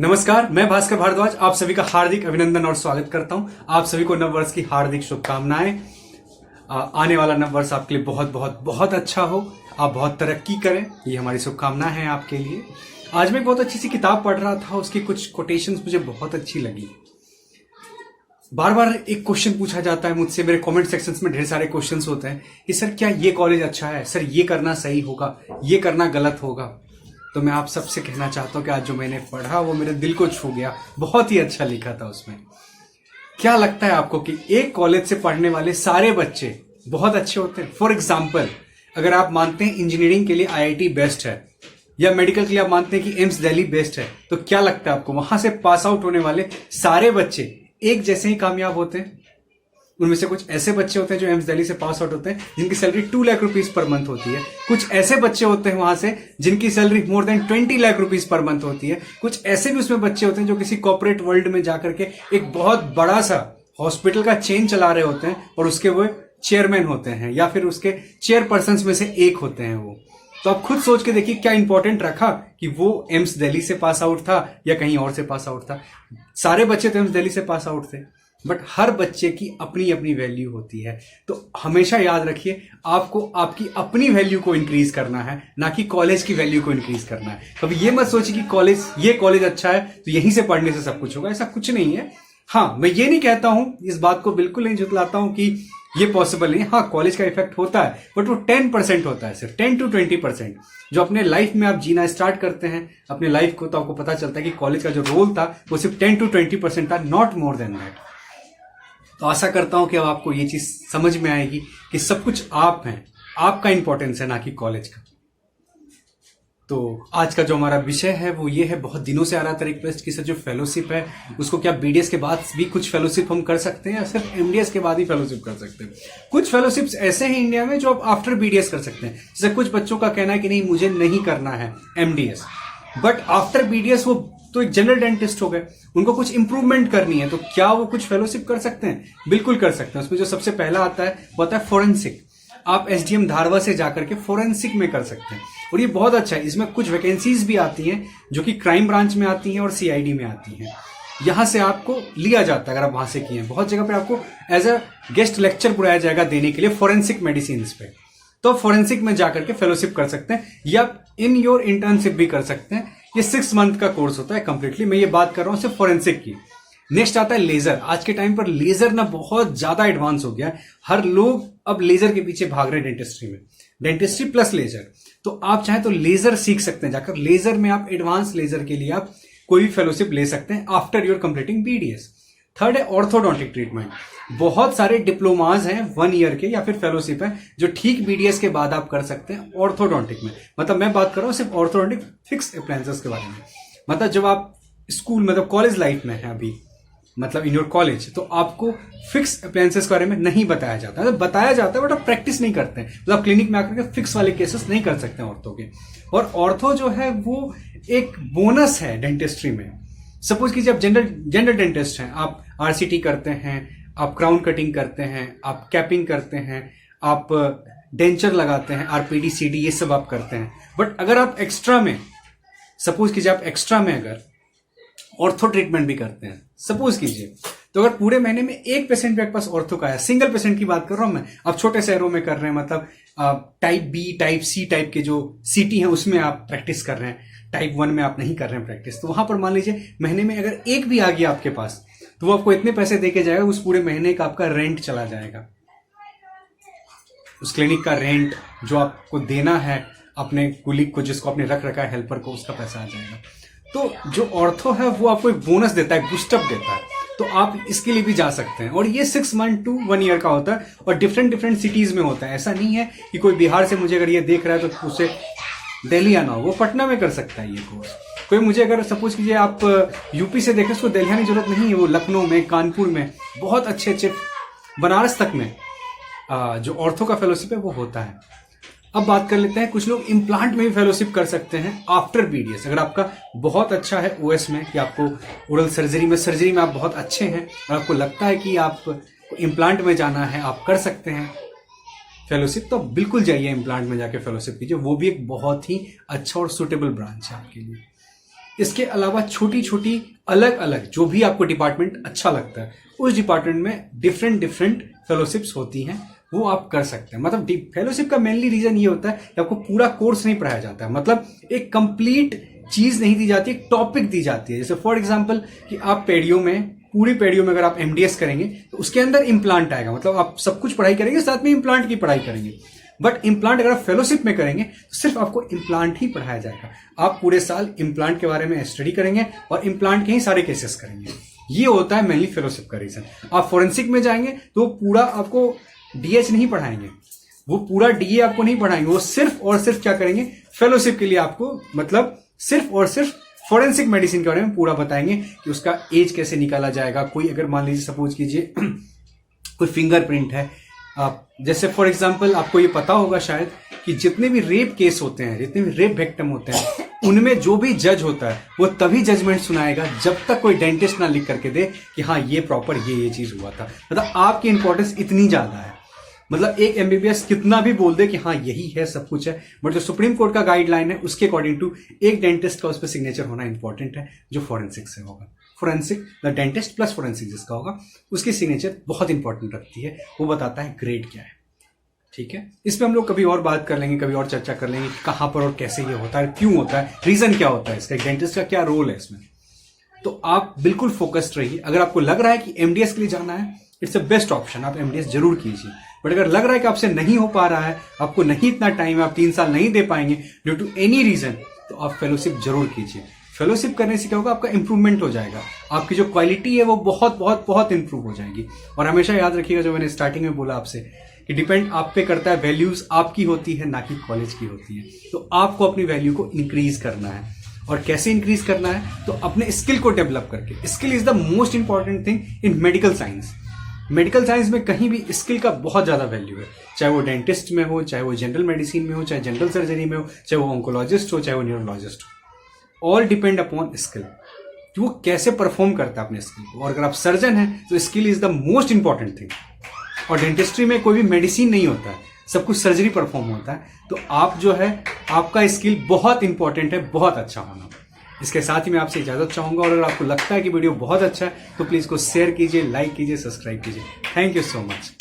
नमस्कार, मैं भास्कर भारद्वाज आप सभी का हार्दिक अभिनंदन और स्वागत करता हूं। आप सभी को नव वर्ष की हार्दिक शुभकामनाएं। आने वाला नव वर्ष आपके लिए बहुत बहुत बहुत अच्छा हो, आप बहुत तरक्की करें, ये हमारी शुभकामनाएं हैं आपके लिए। आज मैं एक बहुत अच्छी सी किताब पढ़ रहा था, उसकी कुछ कोटेशंस मुझे बहुत अच्छी लगी। बार बार एक क्वेश्चन पूछा जाता है मुझसे, मेरे कमेंट सेक्शंस में ढेर सारे क्वेश्चंस होते हैं कि सर क्या ये कॉलेज अच्छा है, सर ये करना सही होगा, ये करना गलत होगा। तो मैं आप सबसे कहना चाहता हूं कि आज जो मैंने पढ़ा वो मेरे दिल को छू गया, बहुत ही अच्छा लिखा था उसमें। क्या लगता है आपको कि एक कॉलेज से पढ़ने वाले सारे बच्चे बहुत अच्छे होते हैं? फॉर एग्जाम्पल, अगर आप मानते हैं इंजीनियरिंग के लिए आईआईटी बेस्ट है या मेडिकल के लिए आप मानते हैं कि एम्स दिल्ली बेस्ट है, तो क्या लगता है आपको वहां से पास आउट होने वाले सारे बच्चे एक जैसे ही कामयाब होते हैं? उनमें से कुछ ऐसे बच्चे होते हैं जो एम्स दिल्ली से पास आउट होते हैं जिनकी salary 2 lakh rupees per month होती है। कुछ ऐसे बच्चे होते हैं वहां से जिनकी salary more than 20 lakh rupees per month होती है। कुछ ऐसे भी उसमें बच्चे होते हैं जो किसी कॉर्पोरेट वर्ल्ड में जाकर के एक बहुत बड़ा सा हॉस्पिटल का चेन चला रहे होते हैं और उसके वो चेयरमैन होते हैं या फिर उसके चेयरपर्सन में से एक होते हैं वो। तो आप खुद सोच के देखिए क्या इंपॉर्टेंट रखा कि वो एम्स दिल्ली से पास आउट था या कहीं और से पास आउट था। सारे बच्चे तो एम्स दिल्ली से पास आउट थे, बट हर बच्चे की अपनी अपनी वैल्यू होती है। तो हमेशा याद रखिए, आपको आपकी अपनी वैल्यू को इंक्रीज करना है, ना कि कॉलेज की वैल्यू को इंक्रीज करना है। कभी ये मत सोचिए कि ये कॉलेज अच्छा है तो यहीं से पढ़ने से सब कुछ होगा, ऐसा कुछ नहीं है। हाँ, मैं ये नहीं कहता हूं, इस बात को बिल्कुल नहीं जुटलाता हूं कि ये पॉसिबल नहीं है। हाँ, कॉलेज का इफेक्ट होता है, बट वो 10% होता है, सिर्फ 10 to 20%। जो अपने लाइफ में आप जीना स्टार्ट करते हैं अपने लाइफ को, तो आपको पता चलता है कि कॉलेज का जो रोल था वो सिर्फ 10 to 20% था, नॉट मोर देन दैट। तो आशा करता हूं कि अब आपको ये चीज समझ में आएगी कि सब कुछ आप हैं, आपका इंपॉर्टेंस है, ना कि कॉलेज का। तो आज का जो हमारा विषय है वो ये है, बहुत दिनों से आ रहा था रिक्वेस्ट कि सर जो फेलोशिप है उसको क्या बीडीएस के बाद भी कुछ फेलोशिप हम कर सकते हैं या सिर्फ एमडीएस के बाद ही फेलोशिप कर सकते हैं? कुछ फेलोशिप्स ऐसे हैं इंडिया में जो आप आफ्टर बीडीएस कर सकते हैं। जैसे कुछ बच्चों का कहना है कि नहीं मुझे नहीं करना है एमडीएस, बट आफ्टर बीडीएस वो तो एक जनरल डेंटिस्ट हो गए, उनको कुछ इंप्रूवमेंट करनी है, तो क्या वो कुछ फेलोशिप कर सकते हैं? बिल्कुल कर सकते हैं। उसमें जो सबसे पहला आता है वो आता है फोरेंसिक। आप एसडीएम धारवा से जाकर के फोरेंसिक में कर सकते हैं और ये बहुत अच्छा है। इसमें कुछ वैकेंसीज भी आती हैं जो कि क्राइम ब्रांच में आती हैं और सीआईडी में आती हैं। यहां से आपको लिया जाता है अगर आप वहां से किए हैं। बहुत जगह पे आपको एज अ गेस्ट लेक्चर बुलाया जाएगा देने के लिए फोरेंसिक मेडिसिन पे, तो फोरेंसिक में जाकर के फेलोशिप कर सकते हैं या इन योर इंटर्नशिप भी कर सकते हैं। ये 6 मंथ का कोर्स होता है कंप्लीटली। मैं ये बात कर रहा हूं सिर्फ फोरेंसिक की। नेक्स्ट आता है लेजर। आज के टाइम पर लेजर ना बहुत ज्यादा एडवांस हो गया है, हर लोग अब लेजर के पीछे भाग रहे हैं डेंटिस्ट्री में, डेंटिस्ट्री प्लस लेजर। तो आप चाहे तो लेजर सीख सकते हैं जाकर। लेजर में आप एडवांस लेजर के लिए आप कोई भी फेलोशिप ले सकते हैं after your completing BDS. Third है ऑर्थोडोंटिक ट्रीटमेंट। बहुत सारे डिप्लोमाज हैं 1 ईयर के या फिर फेलोशिप है जो ठीक बीडीएस के बाद आप कर सकते हैं ऑर्थोडोंटिक में। मतलब मैं बात कर रहा हूं सिर्फ ऑर्थोडोंटिक फिक्स अप्लायंसेस के बारे में। मतलब जब आप स्कूल मतलब कॉलेज लाइफ में है अभी, मतलब इन योर कॉलेज, तो आपको फिक्स अप्लायंसेस के बारे में नहीं बताया जाता है। तो बताया जाता है बट आप प्रैक्टिस नहीं करते हैं। मतलब आप क्लिनिक में आकर के फिक्स वाले केसेस नहीं कर सकते हैं ऑर्थो के। और ऑर्थो जो है वो एक बोनस है डेंटिस्ट्री में। सपोज कीजिए आप जनरल डेंटिस्ट हैं, आप आरसीटी करते हैं, आप क्राउन कटिंग करते हैं, आप कैपिंग करते हैं, आप डेंचर लगाते हैं, आरपीडी सीडी ये सब आप करते हैं। बट अगर आप एक्स्ट्रा में, सपोज कीजिए आप एक्स्ट्रा में अगर ऑर्थो ट्रीटमेंट भी करते हैं, सपोज कीजिए, तो अगर पूरे महीने में एक पेशेंट भी आपके पास ऑर्थो का है, सिंगल पेशेंट की बात कर रहा हूं मैं, आप छोटे शहरों में कर रहे हैं, मतलब type B type C type के जो सिटी है उसमें आप प्रैक्टिस कर रहे हैं, टाइप 1 में आप नहीं कर रहे हैं प्रैक्टिस, तो वहां पर मान लीजिए महीने में अगर एक भी आ गया आपके पास तो वो आपको इतने पैसे देके जाएगा, उस पूरे महीने का आपका रेंट चला जाएगा। उस क्लिनिक का रेंट जो आपको देना है अपने कुलीग को, जिसको आपने रख रखा है हेल्पर को, उसका पैसा आ जाएगा। तो जो ऑर्थो है वो आपको एक बोनस देता है, बूस्टअप देता है, तो आप इसके लिए भी जा सकते हैं। और ये 6 मंथ to 1 ईयर का होता है और डिफरेंट सिटीज में होता है। ऐसा नहीं है कि कोई बिहार से मुझे अगर ये देख रहा है तो उसे दिल्ली आना हो, वो पटना में कर सकता है ये कोर्स। कोई मुझे अगर सपोज कीजिए आप यूपी से देखें, उसको दिल्ली आने की जरूरत नहीं है, वो लखनऊ में, कानपुर में, बहुत अच्छे बनारस तक में जो ऑर्थो का फेलोशिप है वो होता है। अब बात कर लेते हैं, कुछ लोग इम्प्लांट में भी फेलोशिप कर सकते हैं आफ्टर बीडीएस। अगर आपका बहुत अच्छा है ओएस में कि आपको ओरल सर्जरी में आप बहुत अच्छे हैं और आपको लगता है कि आप इम्प्लांट में जाना है, आप कर सकते हैं फेलोशिप, तो बिल्कुल जाइए इम्प्लांट में जाके फेलोशिप कीजिए। वो भी एक बहुत ही अच्छा और सुटेबल ब्रांच है आपके लिए। इसके अलावा छोटी छोटी अलग अलग जो भी आपको डिपार्टमेंट अच्छा लगता है उस डिपार्टमेंट में डिफरेंट डिफरेंट फेलोशिप्स होती हैं, वो आप कर सकते हैं। मतलब फेलोशिप का मेनली रीजन ये होता है कि आपको पूरा कोर्स नहीं पढ़ाया जाता है, मतलब एक कंप्लीट चीज नहीं दी जाती, एक टॉपिक दी जाती है। जैसे फॉर एग्जांपल कि आप पेडियो में, पूरी पेडियो में अगर आप एमडीएस करेंगे तो उसके अंदर इम्प्लांट आएगा, मतलब आप सब कुछ पढ़ाई करेंगे साथ में इम्प्लांट की पढ़ाई करेंगे। बट इम्प्लांट अगर आप फेलोशिप में करेंगे तो सिर्फ आपको इम्प्लांट ही पढ़ाया जाएगा। आप पूरे साल इम्प्लांट के बारे में स्टडी करेंगे और इम्प्लांट के ही सारे केसेस करेंगे। ये होता है मेनली फेलोशिप का रीजन। आप फोरेंसिक में जाएंगे तो पूरा आपको डीएच नहीं पढ़ाएंगे, वो पूरा डीए आपको नहीं पढ़ाएंगे, वो सिर्फ और सिर्फ क्या करेंगे, फेलोशिप के लिए आपको मतलब सिर्फ और सिर्फ फोरेंसिक मेडिसिन के बारे में पूरा बताएंगे कि उसका एज कैसे निकाला जाएगा। कोई अगर मान लीजिए सपोज कीजिए कोई फिंगरप्रिंट है, आप जैसे फॉर एग्जांपल आपको ये पता होगा शायद कि जितने भी रेप केस होते हैं, जितने भी रेप विक्टिम होते हैं, उनमें जो भी जज होता है वो तभी जजमेंट सुनाएगा जब तक कोई डेंटिस्ट ना लिख करके दे कि हाँ ये प्रॉपर ये चीज हुआ था। मतलब आपकी इंपॉर्टेंस इतनी ज्यादा है, मतलब एक एमबीबीएस कितना भी बोल दे कि हाँ यही है सब कुछ है, बट जो सुप्रीम कोर्ट का गाइडलाइन है उसके अकॉर्डिंग टू एक डेंटिस्ट का उस पर सिग्नेचर होना इंपॉर्टेंट है जो फोरेंसिक से होगा। Forensic the dentist plus forensic जिसका होगा उसकी सिग्नेचर बहुत इंपॉर्टेंट रखती है, वो बताता है ग्रेड क्या है। ठीक है, इस पे हम लोग कभी और बात कर लेंगे, कभी और चर्चा कर लेंगे कहां पर और कैसे ये होता है, क्यों होता है, रीजन क्या होता है इसका, डेंटिस्ट का क्या रोल है इसमें। तो आप बिल्कुल फोकस्ड रहिए। अगर आपको लग रहा है कि एमडीएस के लिए जाना है, इट्स अ बेस्ट ऑप्शन, आप एमडीएस जरूर कीजिए। बट अगर लग रहा है कि आपसे नहीं हो पा रहा है, आपको नहीं इतना टाइम है, आप 3 साल नहीं दे पाएंगे ड्यू टू एनी रीजन, तो आप फेलोशिप जरूर कीजिए। फेलोशिप करने से क्या होगा, आपका इंप्रूवमेंट हो जाएगा, आपकी जो क्वालिटी है वो बहुत बहुत बहुत इंप्रूव हो जाएगी। और हमेशा याद रखिएगा जो मैंने स्टार्टिंग में बोला आपसे कि डिपेंड आप पे करता है, वैल्यूज आपकी होती है ना कि कॉलेज की होती है। तो आपको अपनी वैल्यू को इंक्रीज करना है, और कैसे इंक्रीज करना है, तो अपने स्किल को डेवलप करके। Skill is the most important thing in medical science. Medical science में कहीं भी स्किल का बहुत ज्यादा वैल्यू है, चाहे वो डेंटिस्ट में हो, चाहे वो जनरल मेडिसिन में हो, चाहे जनरल सर्जरी में हो, चाहे वो ऑन्कोलॉजिस्ट हो, चाहे वो न्यूरोलॉजिस्ट हो। ऑल डिपेंड अपॉन स्किल, वो कैसे परफॉर्म करता है अपने स्किल को। और अगर आप सर्जन हैं तो skill is the most important thing. और डेंटिस्ट्री में कोई भी मेडिसिन नहीं होता है, सब कुछ सर्जरी परफॉर्म होता है। तो आप जो है, आपका स्किल बहुत इंपॉर्टेंट है, बहुत अच्छा होना। इसके साथ ही मैं आपसे इजाजत चाहूंगा, और अगर आपको लगता है कि वीडियो बहुत अच्छा है तो प्लीज को शेयर कीजिए, लाइक कीजिए, सब्सक्राइब कीजिए। Thank you so much.